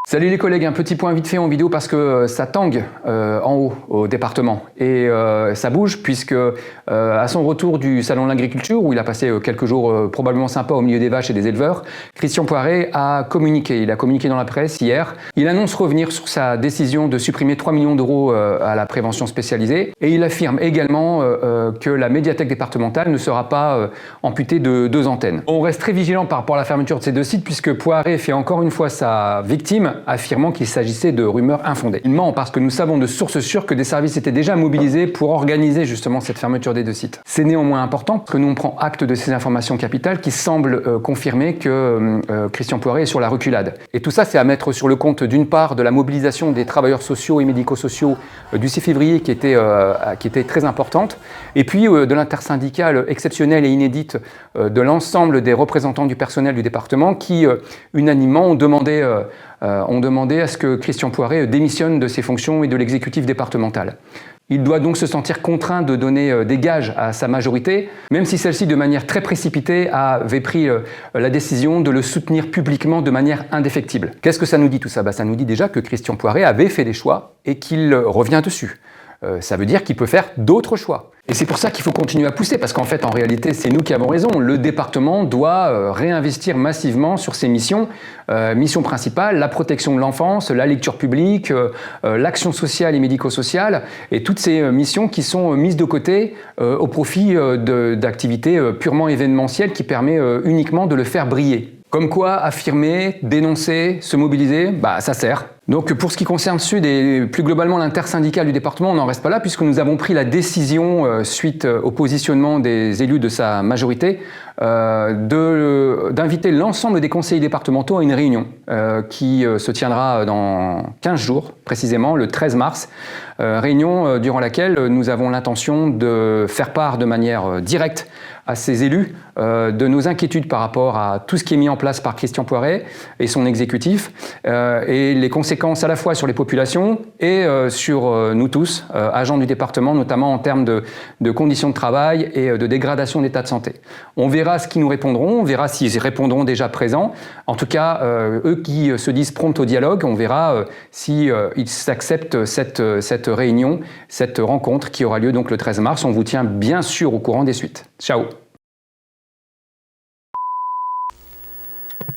Salut les collègues, un petit point vite fait en vidéo parce que ça tangue en haut au département et ça bouge puisque à son retour du salon de l'agriculture où il a passé quelques jours probablement sympas au milieu des vaches et des éleveurs, Christian Poiret a communiqué. Il a communiqué dans la presse hier. Il annonce revenir sur sa décision de supprimer 3 millions d'euros à la prévention spécialisée et il affirme également que la médiathèque départementale ne sera pas amputée de 2 antennes. On reste très vigilant par rapport à la fermeture de ces 2 sites puisque Poiret fait encore une fois sa victime, affirmant qu'il s'agissait de rumeurs infondées. Il ment parce que nous savons de sources sûres que des services étaient déjà mobilisés pour organiser justement cette fermeture des 2 sites. C'est néanmoins important que nous prenions acte de ces informations capitales qui semblent confirmer que Christian Poiret est sur la reculade. Et tout ça, c'est à mettre sur le compte d'une part de la mobilisation des travailleurs sociaux et médico-sociaux du 6 février qui était très importante, et puis de l'intersyndicale exceptionnelle et inédite de l'ensemble des représentants du personnel du département qui unanimement ont demandé à ce que Christian Poiret démissionne de ses fonctions et de l'exécutif départemental. Il doit donc se sentir contraint de donner des gages à sa majorité, même si celle-ci, de manière très précipitée, avait pris la décision de le soutenir publiquement de manière indéfectible. Qu'est-ce que ça nous dit tout ça? Ça nous dit déjà que Christian Poiret avait fait des choix et qu'il revient dessus. Ça veut dire qu'il peut faire d'autres choix. Et c'est pour ça qu'il faut continuer à pousser, parce qu'en fait, en réalité, c'est nous qui avons raison. Le département doit réinvestir massivement sur ses missions. Mission principale, la protection de l'enfance, la lecture publique, l'action sociale et médico-sociale, et toutes ces missions qui sont mises de côté au profit d'activités purement événementielles qui permettent uniquement de le faire briller. Comme quoi, affirmer, dénoncer, se mobiliser, ça sert. Donc pour ce qui concerne Sud et plus globalement l'intersyndicale du département, on n'en reste pas là puisque nous avons pris la décision, suite au positionnement des élus de sa majorité, d'inviter l'ensemble des conseillers départementaux à une réunion qui se tiendra dans 15 jours, précisément le 13 mars. Réunion durant laquelle nous avons l'intention de faire part de manière directe à ces élus de nos inquiétudes par rapport à tout ce qui est mis en place par Christian Poiret et son exécutif et les conséquences à la fois sur les populations et sur nous tous, agents du département, notamment en termes de conditions de travail et de dégradation de l'état de santé. On verra ce qu'ils nous répondront, on verra s'ils répondront déjà présents. En tout cas, eux qui se disent prompts au dialogue, on verra s'ils acceptent cette réunion, cette rencontre qui aura lieu donc le 13 mars. On vous tient bien sûr au courant des suites. Ciao!